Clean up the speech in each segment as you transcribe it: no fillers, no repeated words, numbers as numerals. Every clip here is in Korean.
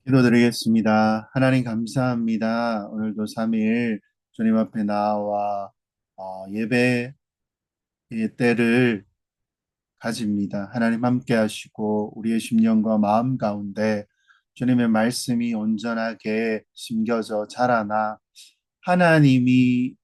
기도드리겠습니다. 하나님 감사합니다. 오늘도 3일 주님 앞에 나와 예배의 때를 가집니다. 하나님 함께 하시고 우리의 심령과 마음 가운데 주님의 말씀이 온전하게 심겨져 자라나 하나님이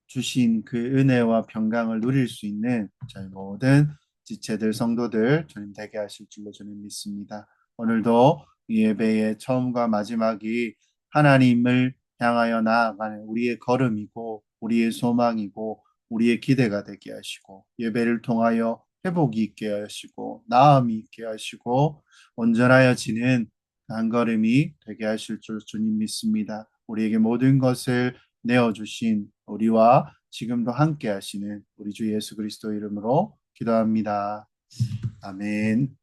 주신 그 은혜와 평강을 누릴 수 있는 저희 모든 지체들 성도들 주님 되게 하실 줄로 주님 믿습니다. 오늘도 이 예배의 처음과 마지막이 하나님을 향하여 나아가는 우리의 걸음이고 우리의 소망이고 우리의 기대가 되게 하시고 예배를 통하여 회복이 있게 하시고 나음이 있게 하시고 온전하여지는 한 걸음이 되게 하실 줄 주님 믿습니다. 우리에게 모든 것을 내어주신 우리와 지금도 함께 하시는 우리 주 예수 그리스도 이름으로 기도합니다. 아멘.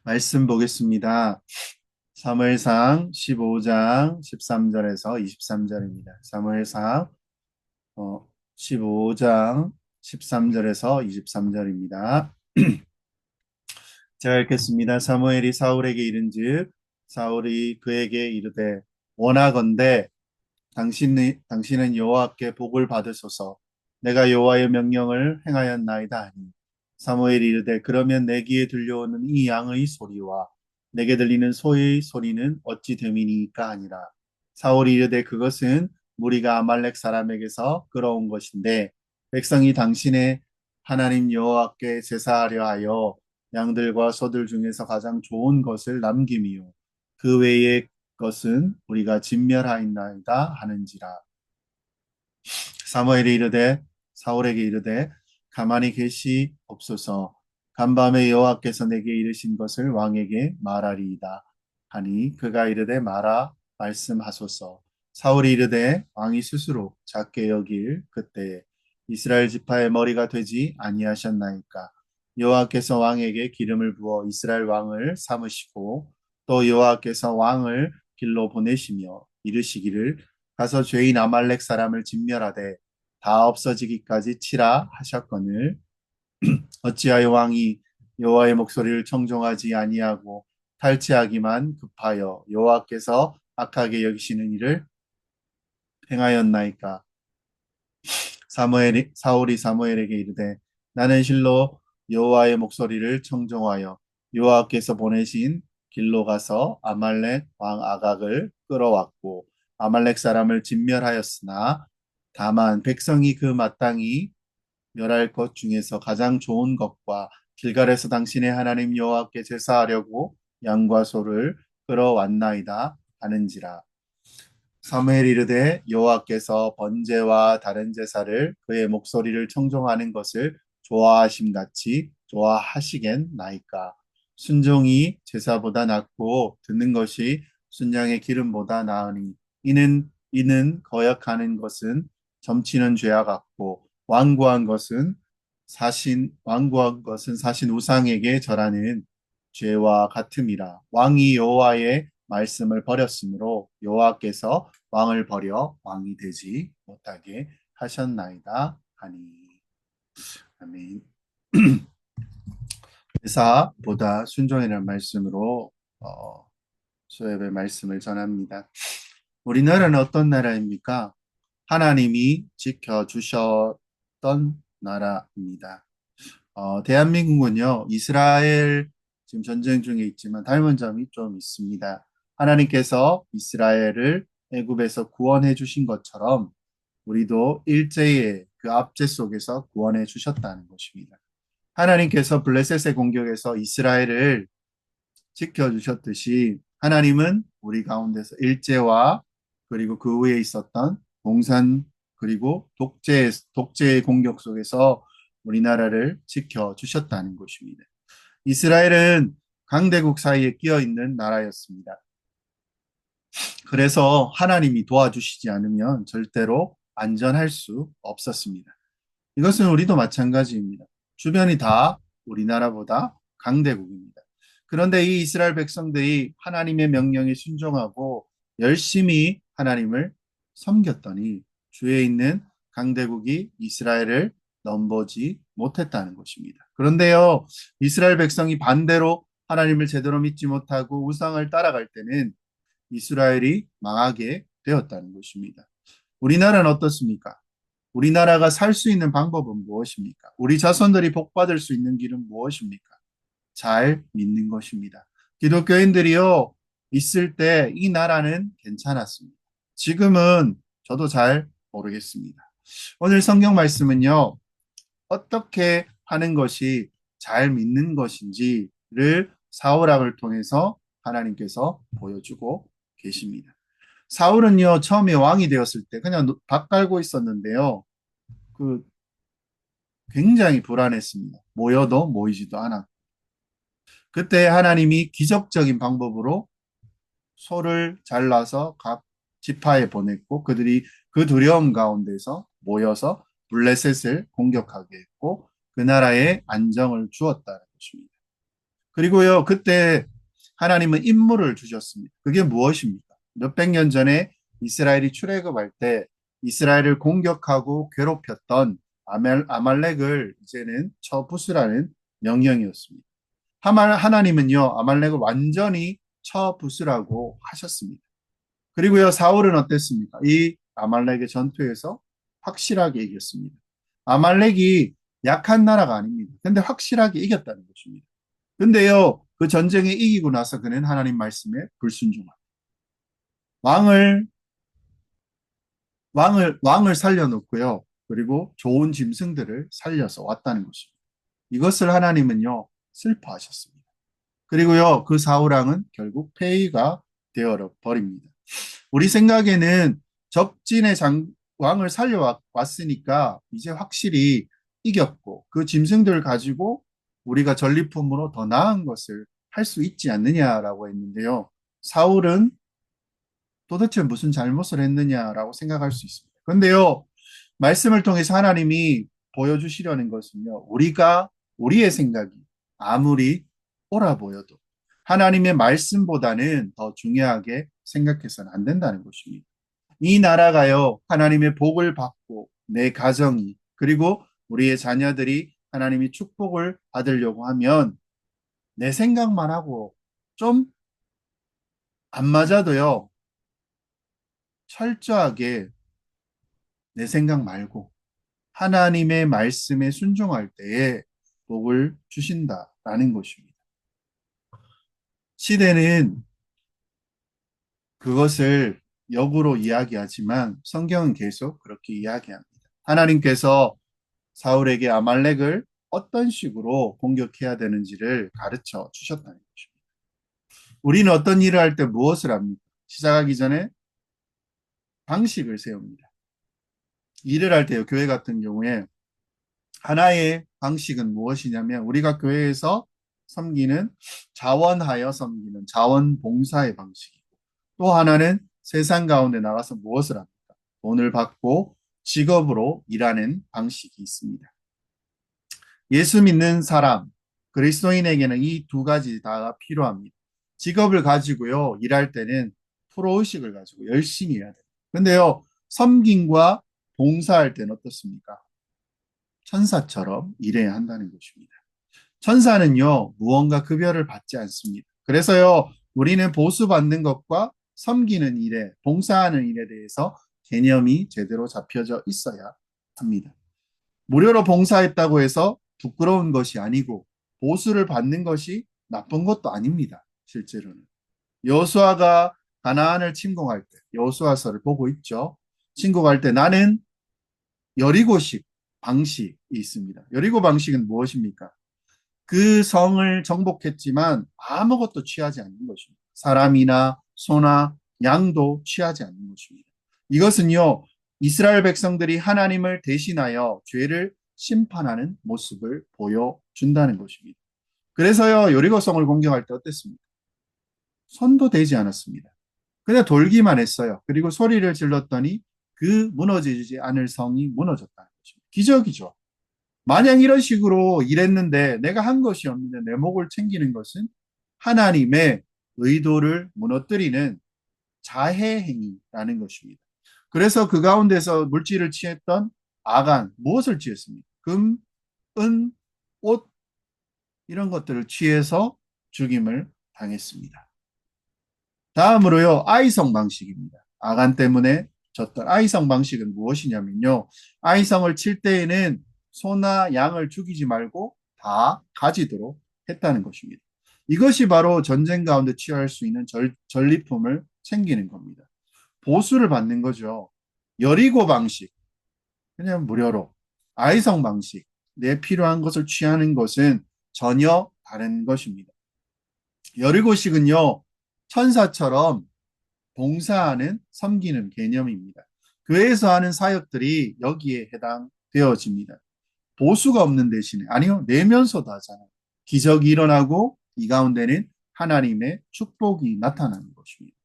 말씀 보겠습니다. 사무엘상 15장 13절에서 23절입니다. 사무엘상 15장 13절에서 23절입니다. 제가 읽겠습니다. 사무엘이 사울에게 이른즉 사울이 그에게 이르되 원하건대 당신은 여호와께 복을 받으소서. 내가 여호와의 명령을 행하였나이다 하니 사무엘이 이르되 그러면 내 귀에 들려오는 이 양의 소리와 내게 들리는 소의 소리는 어찌 됨이니까 하니라. 사울이 이르되 그것은 무리가 아말렉 사람에게서 끌어온 것인데 백성이 당신의 하나님 여호와께 제사하려 하여 양들과 소들 중에서 가장 좋은 것을 남김이요 그 외의 것은 우리가 진멸하였나이다 하는지라. 사무엘이 이르되 사울에게 이르되 가만히 계시옵소서. 간밤에 여호와께서 내게 이르신 것을 왕에게 말하리이다 하니 그가 이르되 말씀하소서. 사울이 이르되 왕이 스스로 작게 여길 그때에 이스라엘 지파의 머리가 되지 아니하셨나이까. 여호와께서 왕에게 기름을 부어 이스라엘 왕을 삼으시고 또 여호와께서 왕을 길로 보내시며 이르시기를 가서 죄인 아말렉 사람을 진멸하되 다 없어지기까지 치라 하셨거늘 어찌하여 왕이 여호와의 목소리를 청종하지 아니하고 탈취하기만 급하여 여호와께서 악하게 여기시는 일을 행하였나이까. 사울이 사무엘에게 이르되 나는 실로 여호와의 목소리를 청종하여 여호와께서 보내신 길로 가서 아말렉 왕 아각을 끌어왔고 아말렉 사람을 진멸하였으나 다만 백성이 그 마땅히 멸할 것 중에서 가장 좋은 것과 길갈에서 당신의 하나님 여호와께 제사하려고 양과 소를 끌어왔나이다 하는지라. 사무엘이 이르되 여호와께서 번제와 다른 제사를 그의 목소리를 청종하는 것을 좋아하심 같이 좋아하시겠나이까. 순종이 제사보다 낫고 듣는 것이 순양의 기름보다 나으니 이는 거역하는 것은 점치는 죄와 같고 완고한 것은 사신 우상에게 절하는 죄와 같음이라. 왕이 여호와의 말씀을 버렸으므로 여호와께서 왕을 버려 왕이 되지 못하게 하셨나이다 하니. 아멘. 제사보다 순종이라는 말씀으로 수협의 말씀을 전합니다. 우리나라는 어떤 나라입니까? 하나님이 지켜주셨던 나라입니다. 대한민국은요, 이스라엘 지금 전쟁 중에 있지만 닮은 점이 좀 있습니다. 하나님께서 이스라엘을 애굽에서 구원해 주신 것처럼 우리도 일제의 그 압제 속에서 구원해 주셨다는 것입니다. 하나님께서 블레셋의 공격에서 이스라엘을 지켜주셨듯이 하나님은 우리 가운데서 일제와 그리고 그 후에 있었던 공산 그리고 독재의 공격 속에서 우리나라를 지켜주셨다는 것입니다. 이스라엘은 강대국 사이에 끼어 있는 나라였습니다. 그래서 하나님이 도와주시지 않으면 절대로 안전할 수 없었습니다. 이것은 우리도 마찬가지입니다. 주변이 다 우리나라보다 강대국입니다. 그런데 이 이스라엘 백성들이 하나님의 명령에 순종하고 열심히 하나님을 섬겼더니 주위에 있는 강대국이 이스라엘을 넘보지 못했다는 것입니다. 그런데요, 이스라엘 백성이 반대로 하나님을 제대로 믿지 못하고 우상을 따라갈 때는 이스라엘이 망하게 되었다는 것입니다. 우리나라는 어떻습니까? 우리나라가 살 수 있는 방법은 무엇입니까? 우리 자손들이 복받을 수 있는 길은 무엇입니까? 잘 믿는 것입니다. 기독교인들이요, 있을 때 이 나라는 괜찮았습니다. 지금은 저도 잘 모르겠습니다. 오늘 성경 말씀은요, 어떻게 하는 것이 잘 믿는 것인지를 사울왕을 통해서 하나님께서 보여주고 계십니다. 사울은요, 처음에 왕이 되었을 때 그냥 밥 깔고 있었는데요. 그 굉장히 불안했습니다. 모여도 모이지도 않았고. 그때 하나님이 기적적인 방법으로 소를 잘라서 각 지파에 보냈고 그들이 그 두려움 가운데서 모여서 블레셋을 공격하게 했고 그 나라에 안정을 주었다는 것입니다. 그리고요, 그때 하나님은 임무를 주셨습니다. 그게 무엇입니까? 몇백 년 전에 이스라엘이 출애굽할 때 이스라엘을 공격하고 괴롭혔던 아말렉을 이제는 쳐부수라는 명령이었습니다. 하나님은요, 아말렉을 완전히 쳐부수라고 하셨습니다. 그리고요, 사울은 어땠습니까? 이 아말렉의 전투에서 확실하게 이겼습니다. 아말렉이 약한 나라가 아닙니다. 근데 확실하게 이겼다는 것입니다. 근데요, 그 전쟁에 이기고 나서 그는 하나님 말씀에 불순종합니다. 왕을, 왕을 살려놓고요. 그리고 좋은 짐승들을 살려서 왔다는 것입니다. 이것을 하나님은요, 슬퍼하셨습니다. 그리고요, 그 사울왕은 결국 폐위가 되어 버립니다. 우리 생각에는 적진의 왕을 살려왔으니까 이제 확실히 이겼고 그 짐승들을 가지고 우리가 전리품으로 더 나은 것을 할 수 있지 않느냐라고 했는데요. 사울은 도대체 무슨 잘못을 했느냐라고 생각할 수 있습니다. 그런데요, 말씀을 통해서 하나님이 보여주시려는 것은요, 우리의 생각이 아무리 옳아 보여도 하나님의 말씀보다는 더 중요하게 생각해서는 안 된다는 것입니다. 이 나라가요, 하나님의 복을 받고 내 가정이, 그리고 우리의 자녀들이 하나님이 축복을 받으려고 하면 내 생각만 하고 좀 안 맞아도요, 철저하게 내 생각 말고 하나님의 말씀에 순종할 때에 복을 주신다라는 것입니다. 시대는 그것을 역으로 이야기하지만 성경은 계속 그렇게 이야기합니다. 하나님께서 사울에게 아말렉을 어떤 식으로 공격해야 되는지를 가르쳐 주셨다는 것입니다. 우리는 어떤 일을 할 때 무엇을 합니까? 시작하기 전에 방식을 세웁니다. 일을 할 때요, 교회 같은 경우에 하나의 방식은 무엇이냐면 우리가 교회에서 섬기는 자원하여 섬기는 자원봉사의 방식이고 또 하나는 세상 가운데 나가서 무엇을 합니까? 돈을 받고 직업으로 일하는 방식이 있습니다. 예수 믿는 사람, 그리스도인에게는 이 두 가지 다 필요합니다. 직업을 가지고요, 일할 때는 프로의식을 가지고 열심히 해야 돼요. 근데요, 섬김과 봉사할 때는 어떻습니까? 천사처럼 일해야 한다는 것입니다. 천사는요, 무언가 급여를 받지 않습니다. 그래서요, 우리는 보수받는 것과 섬기는 일에, 봉사하는 일에 대해서 개념이 제대로 잡혀져 있어야 합니다. 무료로 봉사했다고 해서 부끄러운 것이 아니고 보수를 받는 것이 나쁜 것도 아닙니다. 실제로는. 여호수아가 가나안을 침공할 때 여호수아서를 보고 있죠. 침공할 때 나는 여리고식 방식이 있습니다. 여리고 방식은 무엇입니까? 그 성을 정복했지만 아무것도 취하지 않는 것입니다. 사람이나 소나 양도 취하지 않는 것입니다. 이것은요, 이스라엘 백성들이 하나님을 대신하여 죄를 심판하는 모습을 보여준다는 것입니다. 그래서요, 여리고성을 공격할 때 어땠습니까? 손도 대지 않았습니다. 그냥 돌기만 했어요. 그리고 소리를 질렀더니 그 무너지지 않을 성이 무너졌다는 것입니다. 기적이죠. 만약 이런 식으로 일했는데 내가 한 것이 없는데 내 목을 챙기는 것은 하나님의 의도를 무너뜨리는 자해 행위라는 것입니다. 그래서 그 가운데서 물질을 취했던 아간 무엇을 취했습니까? 금, 은, 옷 이런 것들을 취해서 죽임을 당했습니다. 다음으로요, 아이성 방식입니다. 아간 때문에 졌던 아이성 방식은 무엇이냐면요. 아이성을 칠 때에는 소나 양을 죽이지 말고 다 가지도록 했다는 것입니다. 이것이 바로 전쟁 가운데 취할 수 있는 전리품을 챙기는 겁니다. 보수를 받는 거죠. 여리고 방식, 그냥 무료로. 아이성 방식, 내 필요한 것을 취하는 것은 전혀 다른 것입니다. 여리고식은요, 천사처럼 봉사하는, 섬기는 개념입니다. 교회에서 하는 사역들이 여기에 해당되어집니다. 보수가 없는 대신에, 아니요, 내면서도 하잖아요. 기적이 일어나고 이 가운데는 하나님의 축복이 나타나는 것입니다.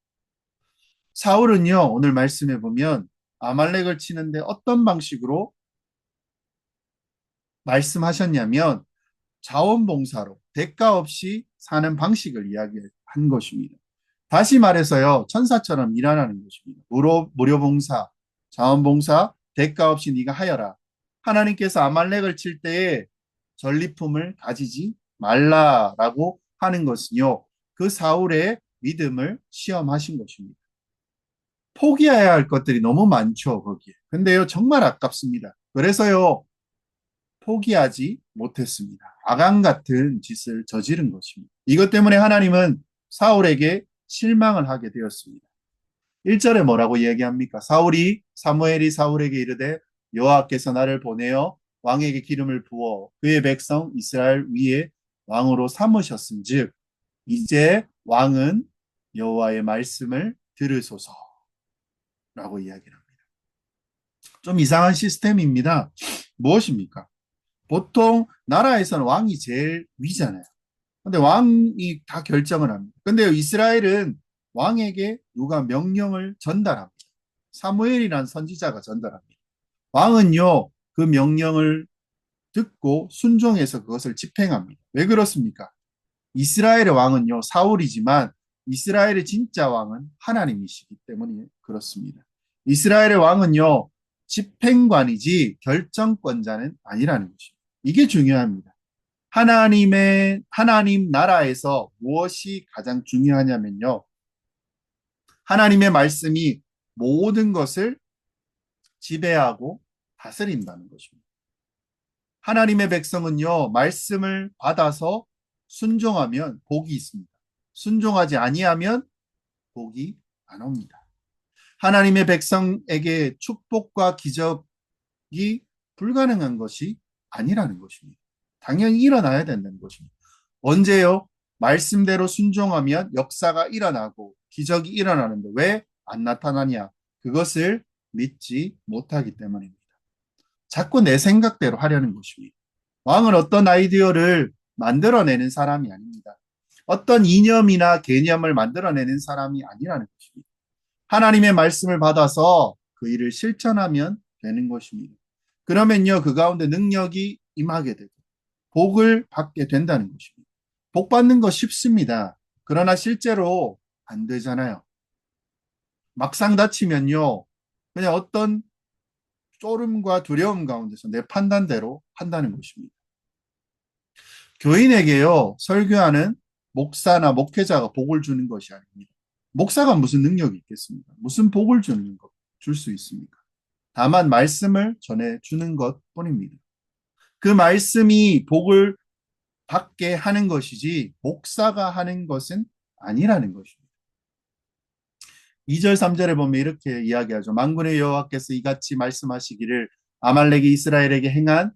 사울은요, 오늘 말씀해 보면 아말렉을 치는데 어떤 방식으로 말씀하셨냐면 자원봉사로 대가 없이 사는 방식을 이야기한 것입니다. 다시 말해서요, 천사처럼 일하라는 것입니다. 무료 봉사, 자원봉사, 대가 없이 네가 하여라. 하나님께서 아말렉을 칠 때에 전리품을 가지지 말라라고 하는 것은요, 그 사울의 믿음을 시험하신 것입니다. 포기해야 할 것들이 너무 많죠, 거기에. 근데요, 정말 아깝습니다. 그래서요, 포기하지 못했습니다. 아간 같은 짓을 저지른 것입니다. 이것 때문에 하나님은 사울에게 실망을 하게 되었습니다. 1절에 뭐라고 얘기합니까? 사무엘이 사울에게 이르되 여호와께서 나를 보내어 왕에게 기름을 부어 그의 백성 이스라엘 위에 왕으로 삼으셨은즉 이제 왕은 여호와의 말씀을 들으소서라고 이야기를 합니다. 좀 이상한 시스템입니다. 무엇입니까? 보통 나라에서는 왕이 제일 위잖아요. 근데 왕이 다 결정을 합니다. 근데 이스라엘은 왕에게 누가 명령을 전달합니다. 사무엘이란 선지자가 전달합니다. 왕은요, 그 명령을 듣고 순종해서 그것을 집행합니다. 왜 그렇습니까? 이스라엘의 왕은요, 사울이지만 이스라엘의 진짜 왕은 하나님이시기 때문에 그렇습니다. 이스라엘의 왕은요, 집행관이지 결정권자는 아니라는 것입니다. 이게 중요합니다. 하나님 나라에서 무엇이 가장 중요하냐면요. 하나님의 말씀이 모든 것을 지배하고 다스린다는 것입니다. 하나님의 백성은요, 말씀을 받아서 순종하면 복이 있습니다. 순종하지 아니하면 복이 안 옵니다. 하나님의 백성에게 축복과 기적이 불가능한 것이 아니라는 것입니다. 당연히 일어나야 된다는 것입니다. 언제요? 말씀대로 순종하면 역사가 일어나고 기적이 일어나는데 왜 안 나타나냐? 그것을 믿지 못하기 때문입니다. 자꾸 내 생각대로 하려는 것입니다. 왕은 어떤 아이디어를 만들어내는 사람이 아닙니다. 어떤 이념이나 개념을 만들어내는 사람이 아니라는 것입니다. 하나님의 말씀을 받아서 그 일을 실천하면 되는 것입니다. 그러면요, 그 가운데 능력이 임하게 되고 복을 받게 된다는 것입니다. 복 받는 거 쉽습니다. 그러나 실제로 안 되잖아요. 막상 다치면요, 그냥 어떤 쫄음과 두려움 가운데서 내 판단대로 한다는 것입니다. 교인에게요, 설교하는 목사나 목회자가 복을 주는 것이 아닙니다. 목사가 무슨 능력이 있겠습니까? 무슨 복을 줄 수 있습니까? 다만 말씀을 전해주는 것 뿐입니다. 그 말씀이 복을 받게 하는 것이지 목사가 하는 것은 아니라는 것입니다. 2절 3절에 보면 이렇게 이야기하죠. 만군의 여호와께서 이같이 말씀하시기를 아말렉이 이스라엘에게 행한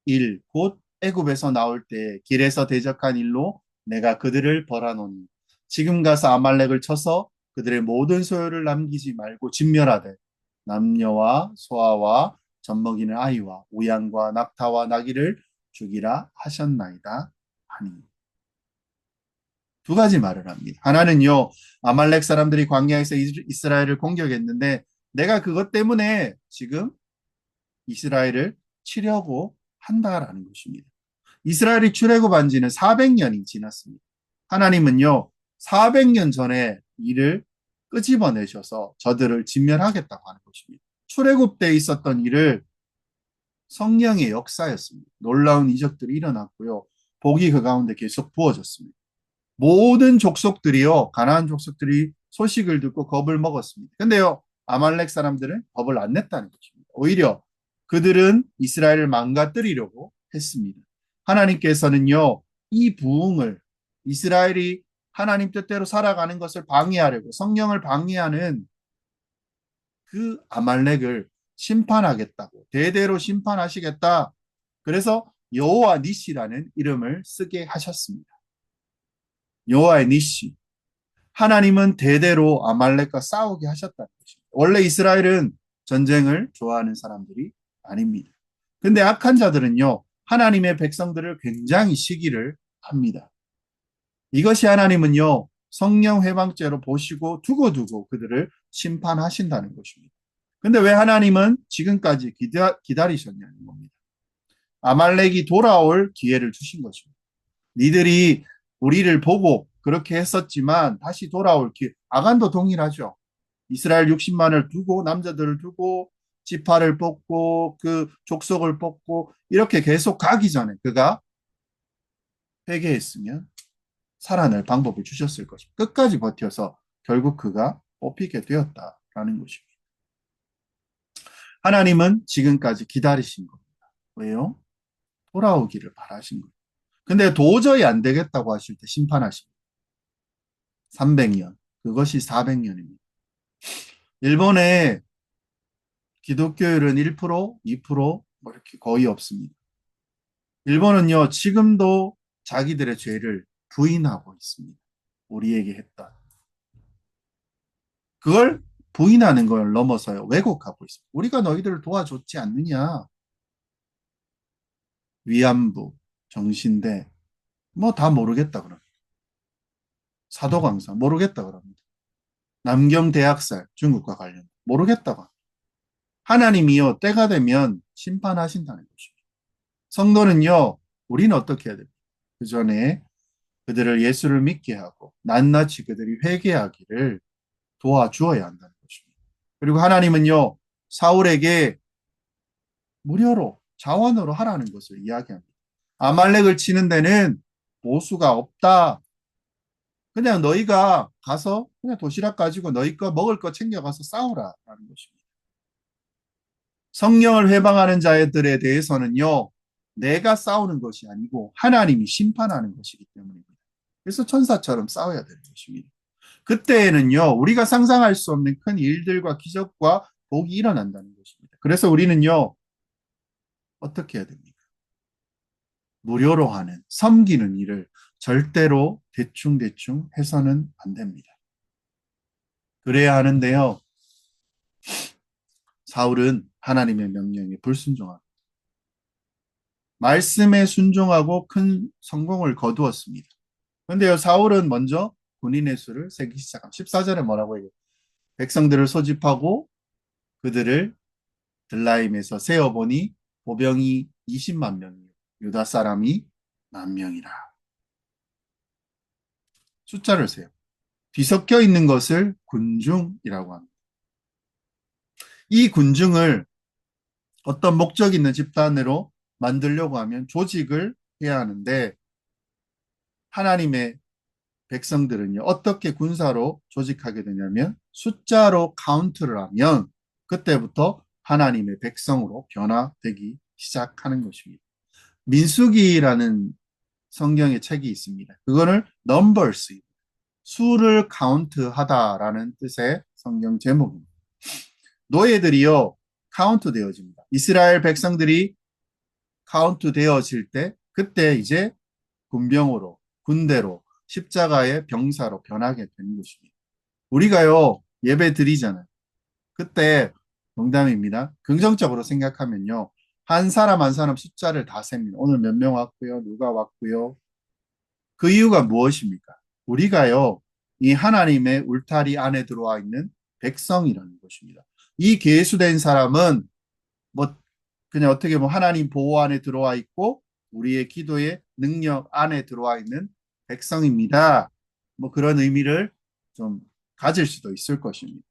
일, 곧 애굽에서 나올 때 길에서 대적한 일로 내가 그들을 벌하노니 지금 가서 아말렉을 쳐서 그들의 모든 소유를 남기지 말고 진멸하되 남녀와 소아와 젖먹이는 아이와 우양과 낙타와 나귀를 죽이라 하셨나이다 하니. 두 가지 말을 합니다. 하나는요, 아말렉 사람들이 광야에서 이스라엘을 공격했는데 내가 그것 때문에 지금 이스라엘을 치려고 한다라는 것입니다. 이스라엘이 출애굽한 지는 400년이 지났습니다. 하나님은요, 400년 전에 이를 끄집어내셔서 저들을 진멸하겠다고 하는 것입니다. 출애굽 때 있었던 일을 성령의 역사였습니다. 놀라운 이적들이 일어났고요. 복이 그 가운데 계속 부어졌습니다. 모든 족속들이요, 가나안 족속들이 소식을 듣고 겁을 먹었습니다. 근데요, 아말렉 사람들은 겁을 안 냈다는 것입니다. 오히려 그들은 이스라엘을 망가뜨리려고 했습니다. 하나님께서는요, 이 부흥을 이스라엘이 하나님 뜻대로 살아가는 것을 방해하려고 성령을 방해하는 그 아말렉을 심판하겠다고, 대대로 심판하시겠다. 그래서 여호와 니시라는 이름을 쓰게 하셨습니다. 여호와의 니시. 하나님은 대대로 아말렉과 싸우게 하셨다는 것입니다. 원래 이스라엘은 전쟁을 좋아하는 사람들이 아닙니다. 근데 악한 자들은요, 하나님의 백성들을 굉장히 시기를 합니다. 이것이 하나님은요, 성령 회방죄로 보시고 두고두고 그들을 심판하신다는 것입니다. 근데 왜 하나님은 지금까지 기다리셨냐는 겁니다. 아말렉이 돌아올 기회를 주신 것입니다. 니들이 우리를 보고 그렇게 했었지만 다시 돌아올 기회, 아간도 동일하죠. 이스라엘 60만을 두고 남자들을 두고 지파를 뽑고 그 족속을 뽑고 이렇게 계속 가기 전에 그가 회개했으면 살아낼 방법을 주셨을 것입니다. 끝까지 버텨서 결국 그가 뽑히게 되었다라는 것입니다. 하나님은 지금까지 기다리신 겁니다. 왜요? 돌아오기를 바라신 거예요. 근데 도저히 안 되겠다고 하실 때 심판하십니다. 300년. 그것이 400년입니다. 일본의 기독교율은 1%, 2%, 뭐 이렇게 거의 없습니다. 일본은요, 지금도 자기들의 죄를 부인하고 있습니다. 우리에게 했다. 그걸 부인하는 걸 넘어서요, 왜곡하고 있습니다. 우리가 너희들을 도와줬지 않느냐. 위안부, 정신대, 뭐 다 모르겠다 그럽니다. 사도광산 모르겠다 그럽니다. 남경대학살, 중국과 관련 모르겠다고 합니다. 하나님이요, 때가 되면 심판하신다는 것입니다. 성도는요, 우리는 어떻게 해야 됩니까? 그 전에 그들을 예수를 믿게 하고 낱낱이 그들이 회개하기를 도와주어야 한다는 것입니다. 그리고 하나님은요, 사울에게 무료로 자원으로 하라는 것을 이야기합니다. 아말렉을 치는 데는 보수가 없다. 그냥 너희가 가서 그냥 도시락 가지고 너희 거 먹을 거 챙겨가서 싸우라라는 것입니다. 성령을 회방하는 자들에 대해서는요, 내가 싸우는 것이 아니고 하나님이 심판하는 것이기 때문입니다. 그래서 천사처럼 싸워야 되는 것입니다. 그때에는요, 우리가 상상할 수 없는 큰 일들과 기적과 복이 일어난다는 것입니다. 그래서 우리는요, 어떻게 해야 됩니까? 무료로 하는, 섬기는 일을 절대로 대충대충 해서는 안 됩니다. 그래야 하는데요, 사울은 하나님의 명령에 불순종합니다. 말씀에 순종하고 큰 성공을 거두었습니다. 그런데요, 사울은 먼저 군인의 수를 세기 시작합니다. 14절에 뭐라고 해요? 백성들을 소집하고 그들을 들라임에서 세어보니 보병이 20만 명이요, 유다 사람이 10,000명이라. 숫자를 세요. 뒤섞여 있는 것을 군중이라고 합니다. 이 군중을 어떤 목적 있는 집단으로 만들려고 하면 조직을 해야 하는데, 하나님의 백성들은요, 어떻게 군사로 조직하게 되냐면 숫자로 카운트를 하면 그때부터 하나님의 백성으로 변화되기 시작하는 것입니다. 민수기라는 성경의 책이 있습니다. 그거를 numbers, 수를 카운트하다라는 뜻의 성경 제목입니다. 노예들이요, 카운트 되어집니다. 이스라엘 백성들이 카운트 되어질 때 그때 이제 군병으로, 군대로, 십자가의 병사로 변하게 되는 것입니다. 우리가요, 예배 드리잖아요. 그때 농담입니다. 긍정적으로 생각하면요, 한 사람 한 사람 숫자를 다 셉니다. 오늘 몇 명 왔고요, 누가 왔고요. 그 이유가 무엇입니까? 우리가요, 이 하나님의 울타리 안에 들어와 있는 백성이라는 것입니다. 이 계수된 사람은 뭐 그냥 어떻게 보면 하나님 보호 안에 들어와 있고 우리의 기도의 능력 안에 들어와 있는 백성입니다. 뭐 그런 의미를 좀 가질 수도 있을 것입니다.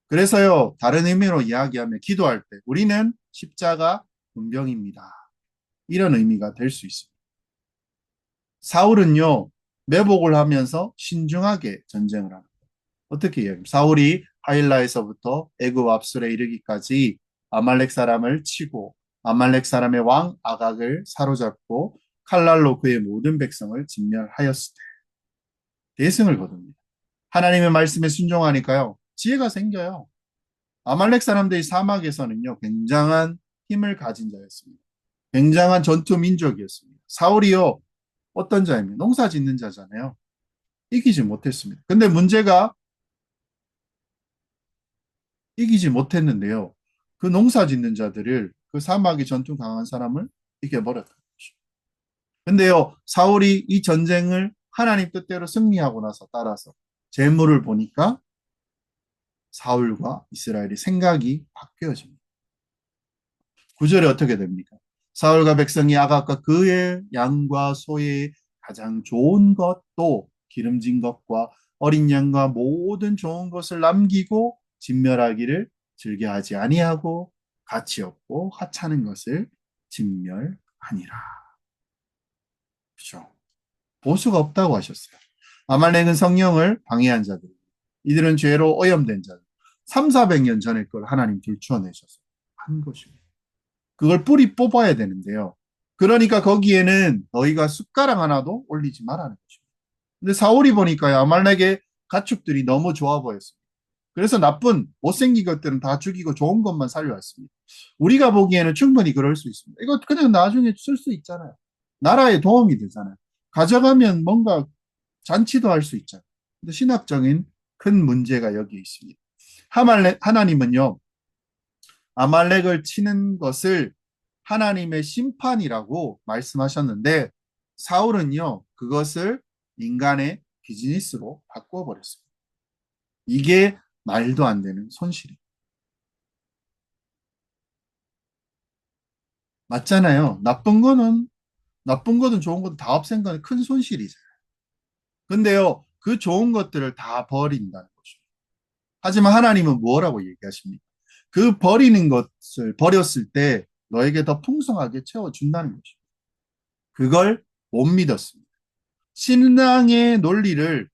그래서요, 다른 의미로 이야기하면 기도할 때 우리는 십자가 군병입니다. 이런 의미가 될 수 있습니다. 사울은요, 매복을 하면서 신중하게 전쟁을 합니다. 어떻게 해요? 사울이 하일라에서부터 애굽 압술에 이르기까지 아말렉 사람을 치고 아말렉 사람의 왕 아각을 사로잡고 칼날로 그의 모든 백성을 진멸하였을 때 대승을 거둡니다. 하나님의 말씀에 순종하니까요. 지혜가 생겨요. 아말렉 사람들이 사막에서는요. 굉장한 힘을 가진 자였습니다. 굉장한 전투 민족이었습니다. 사울이요. 어떤 자입니까? 농사 짓는 자잖아요. 이기지 못했습니다. 근데 문제가 이기지 못했는데요. 그 농사 짓는 자들을 그 사막의 전투 강한 사람을 이겨버렸던 거죠. 근데요, 사울이 이 전쟁을 하나님 뜻대로 승리하고 나서 따라서 재물을 보니까 사울과 이스라엘의 생각이 바뀌어집니다. 구절에 어떻게 됩니까? 사울과 백성이 아각과 그의 양과 소의 가장 좋은 것도 기름진 것과 어린 양과 모든 좋은 것을 남기고 진멸하기를 즐겨하지 아니하고 가치 없고 하찮은 것을 진멸하니라. 그렇죠? 보수가 없다고 하셨어요. 아말렉은 성령을 방해한 자들, 이들은 죄로 오염된 자들, 3, 400년 전에 걸 하나님 들추어내셔서 한 것입니다. 그걸 뿌리 뽑아야 되는데요. 그러니까 거기에는 너희가 숟가락 하나도 올리지 말라는 것입니다. 근데 사울이 보니까요, 아말렉의 가축들이 너무 좋아 보였습니다. 그래서 나쁜 못생긴 것들은 다 죽이고 좋은 것만 살려왔습니다. 우리가 보기에는 충분히 그럴 수 있습니다. 이거 그냥 나중에 쓸 수 있잖아요. 나라에 도움이 되잖아요. 가져가면 뭔가 잔치도 할 수 있잖아요. 근데 신학적인 큰 문제가 여기 있습니다. 하나님은요, 아말렉을 치는 것을 하나님의 심판이라고 말씀하셨는데 사울은요, 그것을 인간의 비즈니스로 바꾸어 버렸습니다. 이게 말도 안 되는 손실이 맞잖아요. 나쁜 거든 좋은 거든 다 없앤 건 큰 손실이잖아요. 근데요, 그 좋은 것들을 다 버린다는 거죠. 하지만 하나님은 뭐라고 얘기하십니까? 그 버리는 것을 버렸을 때 너에게 더 풍성하게 채워준다는 것입니다. 그걸 못 믿었습니다. 신앙의 논리를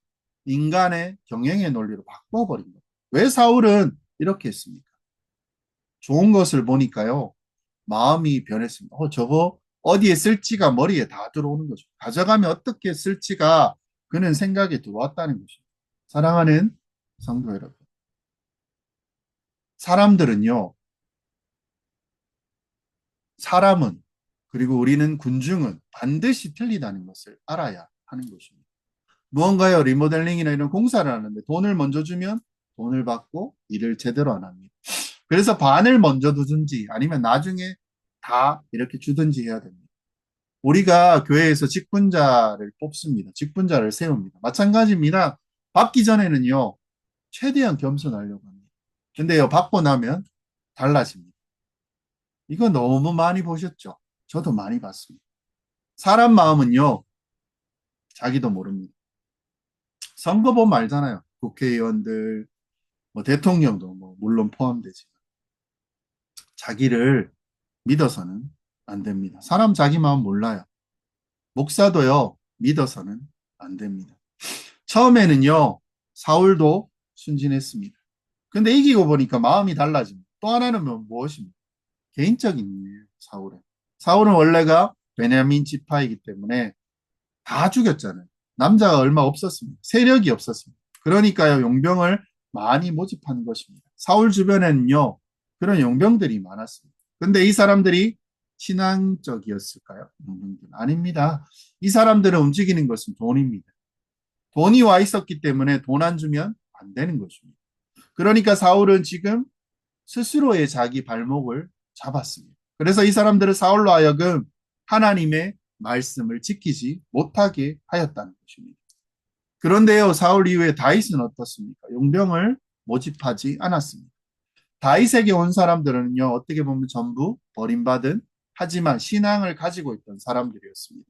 인간의 경영의 논리로 바꿔버린 거예요. 왜 사울은 이렇게 했습니까? 좋은 것을 보니까요, 마음이 변했습니다. 저거 어디에 쓸지가 머리에 다 들어오는 거죠. 가져가면 어떻게 쓸지가 그는 생각에 들어왔다는 것입니다. 사랑하는 성도 여러분, 사람들은요, 사람은, 그리고 우리는 군중은 반드시 틀리다는 것을 알아야 하는 것입니다. 무언가요, 리모델링이나 이런 공사를 하는데 돈을 먼저 주면 돈을 받고 일을 제대로 안 합니다. 그래서 반을 먼저 두든지 아니면 나중에 다 이렇게 주든지 해야 됩니다. 우리가 교회에서 직분자를 뽑습니다. 직분자를 세웁니다. 마찬가지입니다. 받기 전에는요, 최대한 겸손하려고 합니다. 근데요, 받고 나면 달라집니다. 이거 너무 많이 보셨죠? 저도 많이 봤습니다. 사람 마음은요, 자기도 모릅니다. 선거 보면 알잖아요. 국회의원들, 뭐 대통령도 뭐 물론 포함되지만 자기를 믿어서는 안 됩니다. 사람 자기 마음 몰라요. 목사도요, 믿어서는 안 됩니다. 처음에는요, 사울도 순진했습니다. 근데 이기고 보니까 마음이 달라집니다. 또 하나는 무엇입니까? 개인적인 이유예요, 사울은. 사울은 원래가 베냐민 지파이기 때문에 다 죽였잖아요. 남자가 얼마 없었습니다. 세력이 없었습니다. 그러니까요, 용병을 많이 모집하는 것입니다. 사울 주변에는요, 그런 용병들이 많았습니다. 근데 이 사람들이 신앙적이었을까요? 아닙니다. 이 사람들을 움직이는 것은 돈입니다. 돈이 와 있었기 때문에 돈 안 주면 안 되는 것입니다. 그러니까 사울은 지금 스스로의 자기 발목을 잡았습니다. 그래서 이 사람들은 사울로 하여금 하나님의 말씀을 지키지 못하게 하였다는 것입니다. 그런데요, 사울 이후에 다윗은 어떻습니까? 용병을 모집하지 않았습니다. 다윗에게 온 사람들은요, 어떻게 보면 전부 버림받은 하지만 신앙을 가지고 있던 사람들이었습니다.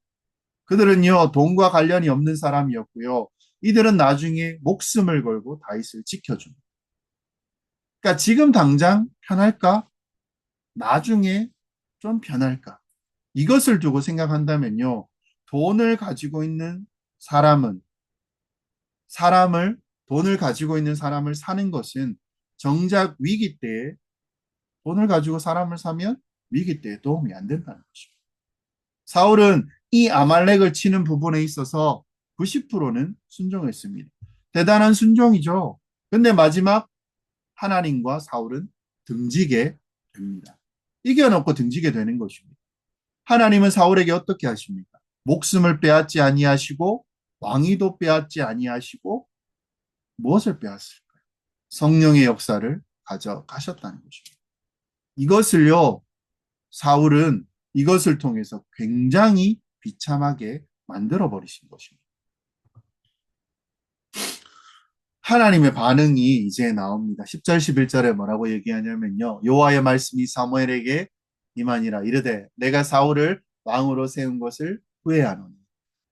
그들은요, 돈과 관련이 없는 사람이었고요. 이들은 나중에 목숨을 걸고 다윗을 지켜줍니다. 그러니까 지금 당장 편할까? 나중에 좀 편할까? 이것을 두고 생각한다면요, 돈을 가지고 있는 사람은 사람을 돈을 가지고 있는 사람을 사는 것은 정작 위기 때에 돈을 가지고 사람을 사면 위기 때에 도움이 안 된다는 것입니다. 사울은 이 아말렉을 치는 부분에 있어서 90%는 순종했습니다. 대단한 순종이죠. 근데 마지막 하나님과 사울은 등지게 됩니다. 이겨놓고 등지게 되는 것입니다. 하나님은 사울에게 어떻게 하십니까? 목숨을 빼앗지 아니하시고 왕위도 빼앗지 아니하시고 무엇을 빼앗을까요? 성령의 역사를 가져가셨다는 것입니다. 이것을요, 사울은 이것을 통해서 굉장히 비참하게 만들어 버리신 것입니다. 하나님의 반응이 이제 나옵니다. 10절 11절에 뭐라고 얘기하냐면요. 여호와의 말씀이 사무엘에게 임하니라 이르되 내가 사울을 왕으로 세운 것을 후회하노니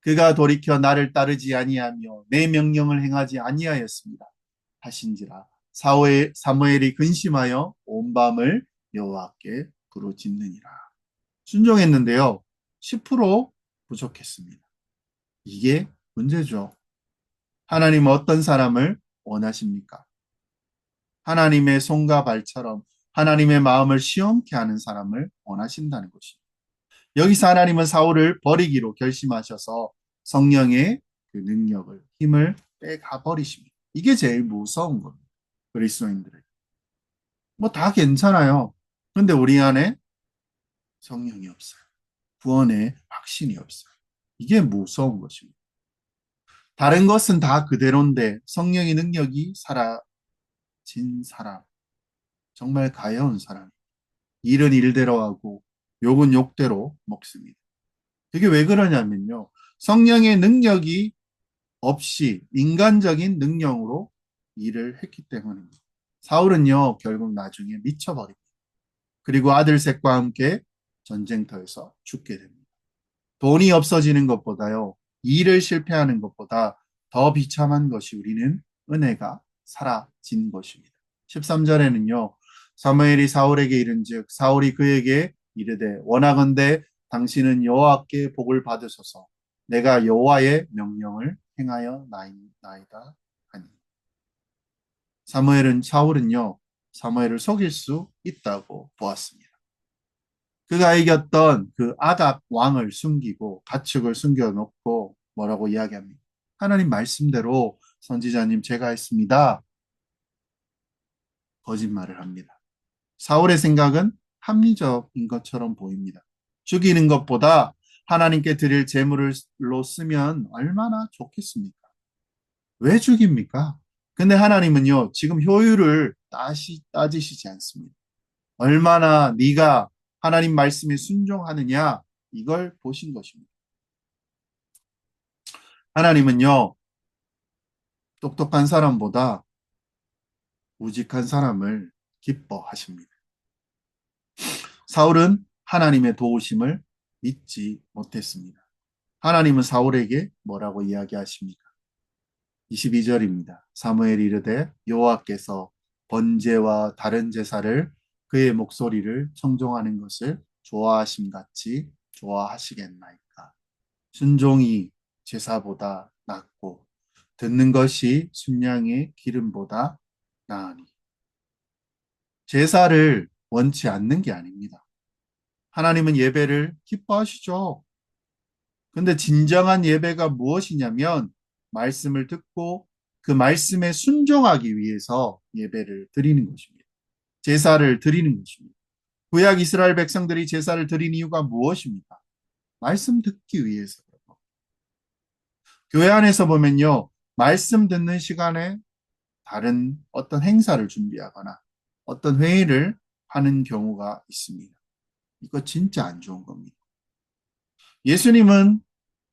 그가 돌이켜 나를 따르지 아니하며 내 명령을 행하지 아니하였습니다. 하신지라 사무엘이 근심하여 온 밤을 여호와께 부르짖느니라. 순종했는데요. 10% 부족했습니다. 이게 문제죠. 하나님은 어떤 사람을 원하십니까? 하나님의 손과 발처럼 하나님의 마음을 시원케 하는 사람을 원하신다는 것입니다. 여기서 하나님은 사울을 버리기로 결심하셔서 성령의 그 능력을, 힘을 빼가 버리십니다. 이게 제일 무서운 겁니다. 그리스도인들에게. 뭐 다 괜찮아요. 근데 우리 안에 성령이 없어요. 구원의 확신이 없어요. 이게 무서운 것입니다. 다른 것은 다 그대로인데 성령의 능력이 사라진 사람, 정말 가여운 사람, 일은 일대로 하고 욕은 욕대로 먹습니다. 그게 왜 그러냐면요. 성령의 능력이 없이 인간적인 능력으로 일을 했기 때문입니다. 사울은요, 결국 나중에 미쳐버립니다. 그리고 아들 셋과 함께 전쟁터에서 죽게 됩니다. 돈이 없어지는 것보다요, 일을 실패하는 것보다 더 비참한 것이 우리는 은혜가 사라진 것입니다. 13절에는요, 사무엘이 사울에게 이른즉 사울이 그에게 이르되 원하건대 당신은 여호와께 복을 받으소서 내가 여호와의 명령을 행하여 나이다 하니 사울은요 사무엘을 속일 수 있다고 보았습니다. 그가 이겼던 그 아각 왕을 숨기고 가축을 숨겨놓고 뭐라고 이야기합니까? 하나님 말씀대로 선지자님 제가 했습니다. 거짓말을 합니다. 사울의 생각은 합리적인 것처럼 보입니다. 죽이는 것보다 하나님께 드릴 제물로 쓰면 얼마나 좋겠습니까? 왜 죽입니까? 근데 하나님은요, 지금 효율을 따지시지 않습니다. 얼마나 네가 하나님 말씀에 순종하느냐, 이걸 보신 것입니다. 하나님은요, 똑똑한 사람보다 우직한 사람을 기뻐하십니다. 사울은 하나님의 도우심을 믿지 못했습니다. 하나님은 사울에게 뭐라고 이야기하십니까? 22절입니다. 사무엘이 이르되 여호와께서 번제와 다른 제사를 그의 목소리를 청종하는 것을 좋아하심 같이 좋아하시겠나이까. 순종이 제사보다 낫고 듣는 것이 순양의 기름보다 나으니. 제사를 원치 않는 게 아닙니다. 하나님은 예배를 기뻐하시죠. 근데 진정한 예배가 무엇이냐면 말씀을 듣고 그 말씀에 순종하기 위해서 예배를 드리는 것입니다. 제사를 드리는 것입니다. 구약 이스라엘 백성들이 제사를 드린 이유가 무엇입니까? 말씀 듣기 위해서. 교회 안에서 보면요. 말씀 듣는 시간에 다른 어떤 행사를 준비하거나 어떤 회의를 하는 경우가 있습니다. 이거 진짜 안 좋은 겁니다. 예수님은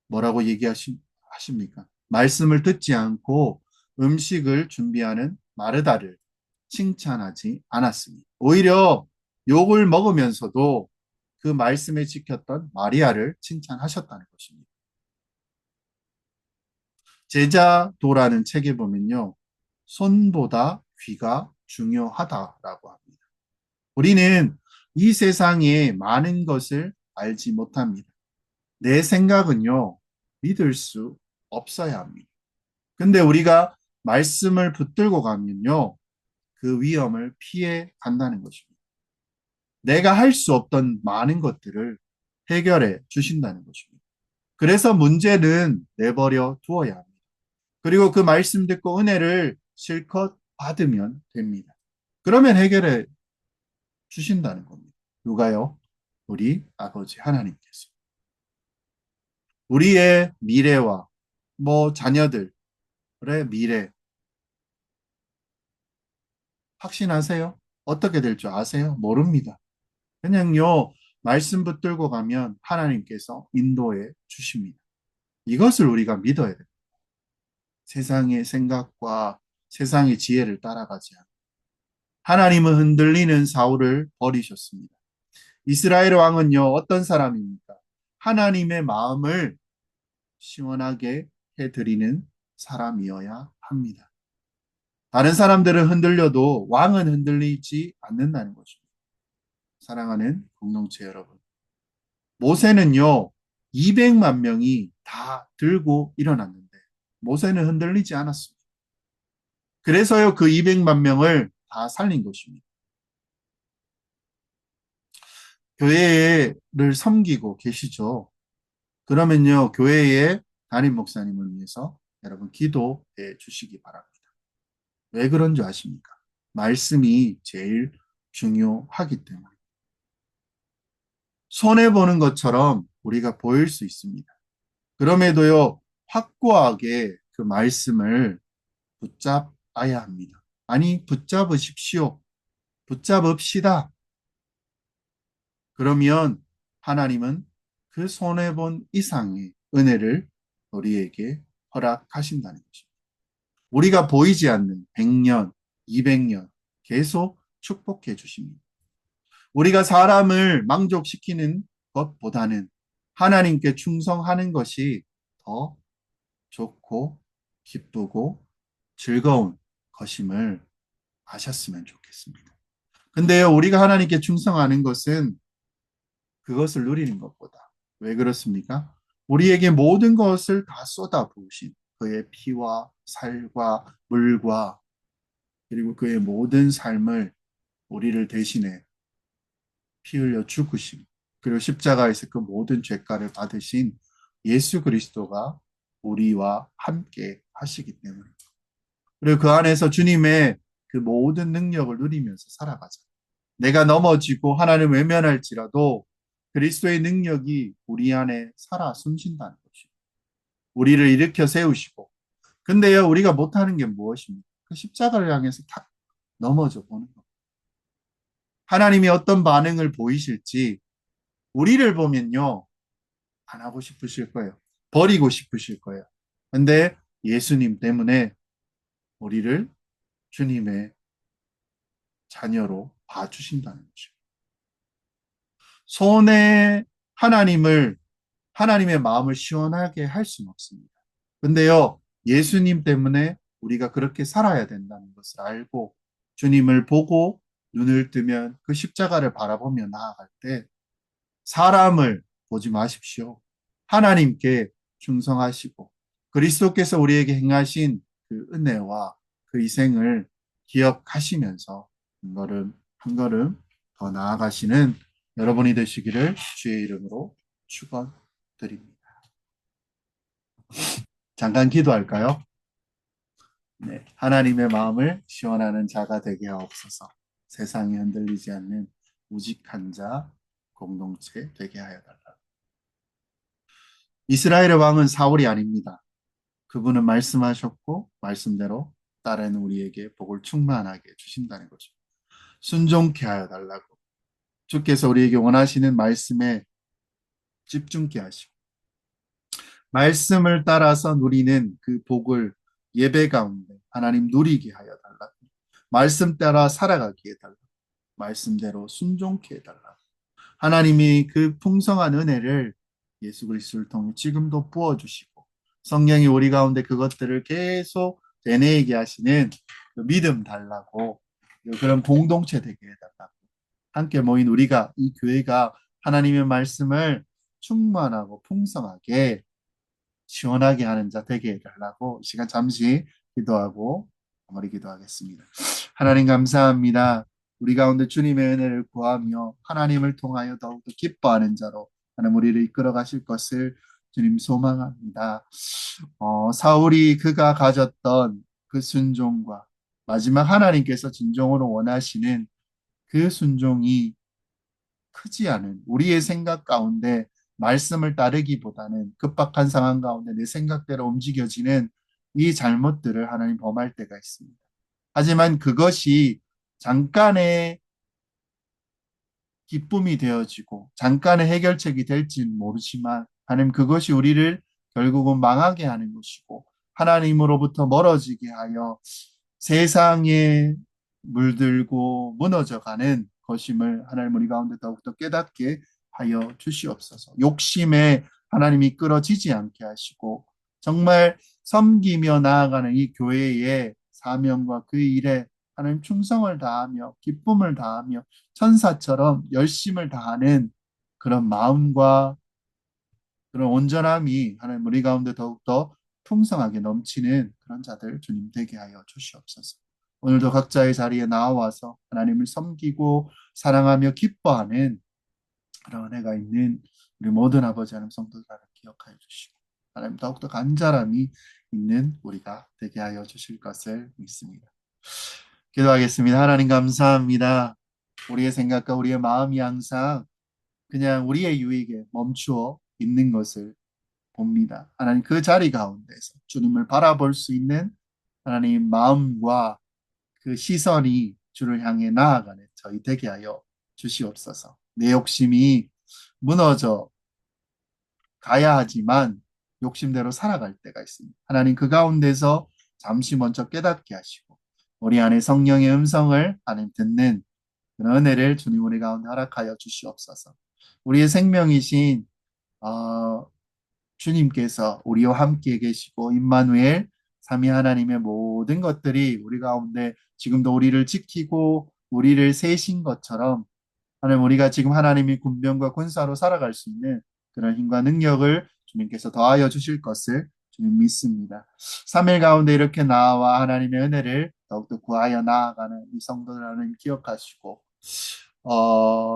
뭐라고 얘기하십니까? 말씀을 듣지 않고 음식을 준비하는 마르다를 칭찬하지 않았습니다. 오히려 욕을 먹으면서도 그 말씀에 지켰던 마리아를 칭찬하셨다는 것입니다. 제자도라는 책에 보면요. 손보다 귀가 중요하다라고 합니다. 우리는 이 세상에 많은 것을 알지 못합니다. 내 생각은요, 믿을 수 없어야 합니다. 근데 우리가 말씀을 붙들고 가면요, 그 위험을 피해 간다는 것입니다. 내가 할 수 없던 많은 것들을 해결해 주신다는 것입니다. 그래서 문제는 내버려 두어야 합니다. 그리고 그 말씀 듣고 은혜를 실컷 받으면 됩니다. 그러면 해결해 주신다는 겁니다. 누가요? 우리 아버지 하나님께서. 우리의 미래와 자녀들의 미래 확신하세요? 어떻게 될 줄 아세요? 모릅니다. 그냥요, 말씀 붙들고 가면 하나님께서 인도해 주십니다. 이것을 우리가 믿어야 돼요. 세상의 생각과 세상의 지혜를 따라가지 않고. 하나님은 흔들리는 사울을 버리셨습니다. 이스라엘 왕은요, 어떤 사람입니까? 하나님의 마음을 시원하게 해드리는 사람이어야 합니다. 다른 사람들은 흔들려도 왕은 흔들리지 않는다는 것입니다. 사랑하는 공동체 여러분. 모세는요, 200만 명이 다 들고 일어났는데, 모세는 흔들리지 않았습니다. 그래서요, 그 200만 명을 다 살린 것입니다. 교회를 섬기고 계시죠? 그러면요, 교회의 담임 목사님을 위해서 여러분 기도해 주시기 바랍니다. 왜 그런 줄 아십니까? 말씀이 제일 중요하기 때문에. 손해보는 것처럼 우리가 보일 수 있습니다. 그럼에도요, 확고하게 그 말씀을 붙잡아야 합니다. 아니, 붙잡으십시오. 붙잡읍시다. 그러면 하나님은 그 손해본 이상의 은혜를 우리에게 허락하신다는 것입니다. 우리가 보이지 않는 100년, 200년 계속 축복해 주십니다. 우리가 사람을 만족시키는 것보다는 하나님께 충성하는 것이 더 좋고 기쁘고 즐거운 것임을 아셨으면 좋겠습니다. 근데요, 우리가 하나님께 충성하는 것은 그것을 누리는 것보다. 왜 그렇습니까? 우리에게 모든 것을 다 쏟아부으신 그의 피와 살과 물과 그리고 그의 모든 삶을 우리를 대신해 피 흘려 죽으심, 그리고 십자가에서 그 모든 죄가를 받으신 예수 그리스도가 우리와 함께 하시기 때문에. 그리고 그 안에서 주님의 그 모든 능력을 누리면서 살아가자. 내가 넘어지고 하나님 외면할지라도 그리스도의 능력이 우리 안에 살아 숨쉰다는 것이죠. 우리를 일으켜 세우시고. 근데요, 우리가 못하는 게 무엇입니까? 그 십자가를 향해서 탁 넘어져 보는 것. 하나님이 어떤 반응을 보이실지 우리를 보면요, 안 하고 싶으실 거예요. 버리고 싶으실 거예요. 근데 예수님 때문에 우리를 주님의 자녀로 봐주신다는 거죠. 손에 하나님의 마음을 시원하게 할 수는 없습니다. 근데요, 예수님 때문에 우리가 그렇게 살아야 된다는 것을 알고 주님을 보고 눈을 뜨면 그 십자가를 바라보며 나아갈 때 사람을 보지 마십시오. 하나님께 충성하시고 그리스도께서 우리에게 행하신 그 은혜와 그 희생을 기억하시면서 한 걸음 한 걸음 더 나아가시는 여러분이 되시기를 주의 이름으로 축원드립니다. 잠깐 기도할까요? 네, 하나님의 마음을 시원하는 자가 되게 하옵소서. 세상에 흔들리지 않는 우직한 자 공동체 되게 하여 달라. 이스라엘의 왕은 사울이 아닙니다. 그분은 말씀하셨고 말씀대로 따르는 우리에게 복을 충만하게 주신다는 거죠. 순종케 하여 달라고. 주께서 우리에게 원하시는 말씀에 집중케 하시고 말씀을 따라서 누리는 그 복을 예배 가운데 하나님 누리게 하여 달라고. 말씀 따라 살아가게 해달라고. 말씀대로 순종케 해달라고. 하나님이 그 풍성한 은혜를 예수 그리스도를 통해 지금도 부어주시고 성령이 우리 가운데 그것들을 계속 되뇌이게 하시는 그 믿음 달라고 그런 공동체 되게 해달라고. 함께 모인 우리가 이 교회가 하나님의 말씀을 충만하고 풍성하게 시원하게 하는 자 되게 해달라고 이 시간 잠시 기도하고 마무리 기도하겠습니다. 하나님 감사합니다. 우리 가운데 주님의 은혜를 구하며 하나님을 통하여 더욱더 기뻐하는 자로 하나님 우리를 이끌어 가실 것을 주님 소망합니다. 사울이 그가 가졌던 그 순종과 마지막 하나님께서 진정으로 원하시는 그 순종이 크지 않은 우리의 생각 가운데 말씀을 따르기보다는 급박한 상황 가운데 내 생각대로 움직여지는 이 잘못들을 하나님 범할 때가 있습니다. 하지만 그것이 잠깐의 기쁨이 되어지고 잠깐의 해결책이 될지는 모르지만 하나님 그것이 우리를 결국은 망하게 하는 것이고 하나님으로부터 멀어지게 하여 세상에 물들고 무너져가는 것임을 하나님 우리 가운데 더욱더 깨닫게 하여 주시옵소서. 욕심에 하나님이 끌어지지 않게 하시고 정말 섬기며 나아가는 이 교회의 사명과 그 일에 하나님 충성을 다하며 기쁨을 다하며 천사처럼 열심을 다하는 그런 마음과 그런 온전함이 하나님 우리 가운데 더욱더 풍성하게 넘치는 그런 자들 주님 되게 하여 주시옵소서. 오늘도 각자의 자리에 나와서 하나님을 섬기고 사랑하며 기뻐하는 그런 은혜가 있는 우리 모든 아버지 하나님 성도들 하나님 기억하여 주시고 하나님 더욱더 간절함이 있는 우리가 되게 하여 주실 것을 믿습니다. 기도하겠습니다. 하나님 감사합니다. 우리의 생각과 우리의 마음이 항상 그냥 우리의 유익에 멈추어 있는 것을 봅니다. 하나님 그 자리 가운데서 주님을 바라볼 수 있는 하나님 마음과 그 시선이 주를 향해 나아가는 저희 되게 하여 주시옵소서. 내 욕심이 무너져 가야 하지만 욕심대로 살아갈 때가 있습니다. 하나님 그 가운데서 잠시 먼저 깨닫게 하시고 우리 안에 성령의 음성을 하나님 듣는 그런 은혜를 주님 우리 가운데 허락하여 주시옵소서. 우리의 생명이신 주님께서 우리와 함께 계시고 임마누엘 삼위 하나님의 모든 것들이 우리 가운데 지금도 우리를 지키고 우리를 세신 것처럼 하나님 우리가 지금 하나님이 군병과 군사로 살아갈 수 있는 그런 힘과 능력을 주님께서 더하여 주실 것을 주님 믿습니다. 3일 가운데 이렇게 나와 하나님의 은혜를 더욱더 구하여 나아가는 이 성도들 하나님 기억하시고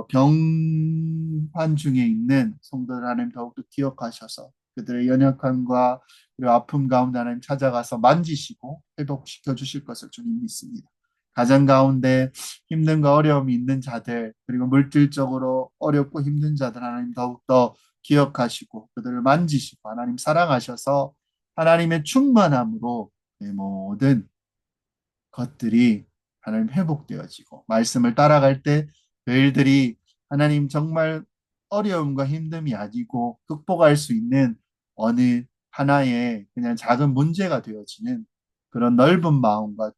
병환 중에 있는 성도들 하나님 더욱더 기억하셔서 그들의 연약함과 그리고 아픔 가운데 하나님 찾아가서 만지시고 회복시켜 주실 것을 주님 믿습니다. 가정 가운데 힘든과 어려움이 있는 자들 그리고 물질적으로 어렵고 힘든 자들 하나님 더욱더 기억하시고 그들을 만지시고 하나님 사랑하셔서 하나님의 충만함으로 내 모든 것들이 하나님 회복되어지고 말씀을 따라갈 때 그 일들이 하나님 정말 어려움과 힘듦이 아니고 극복할 수 있는 어느 하나의 그냥 작은 문제가 되어지는 그런 넓은 마음과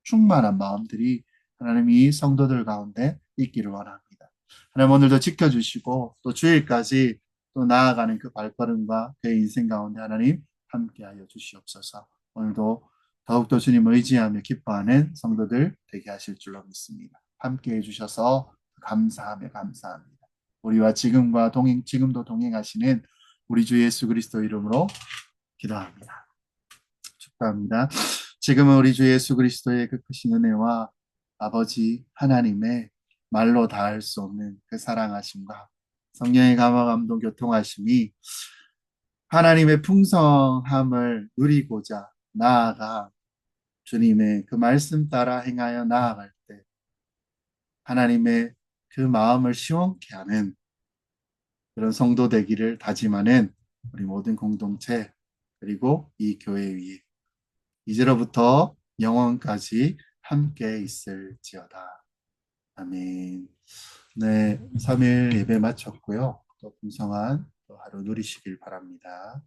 충만한 마음들이 하나님 이 성도들 가운데 있기를 원합니다. 하나님 오늘도 지켜주시고 또 주일까지 또 나아가는 그 발걸음과 그의 인생 가운데 하나님 함께하여 주시옵소서. 오늘도 더욱더 주님을 의지하며 기뻐하는 성도들 되게 하실 줄로 믿습니다. 함께해 주셔서 감사하며 감사합니다. 우리와 지금도 동행하시는 우리 주 예수 그리스도 이름으로 기도합니다. 축복합니다. 지금은 우리 주 예수 그리스도의 그 크신 은혜와 아버지 하나님의 말로 다할 수 없는 그 사랑하심과 성령의 감화 감동 교통하심이 하나님의 풍성함을 누리고자 나아가 주님의 그 말씀 따라 행하여 나아갈 때 하나님의 그 마음을 시원케 하는 그런 성도 되기를 다짐하는 우리 모든 공동체 그리고 이 교회 위에 이제로부터 영원까지 함께 있을지어다. 아멘. 네, 3일 예배 마쳤고요. 또 풍성한 또 하루 누리시길 바랍니다.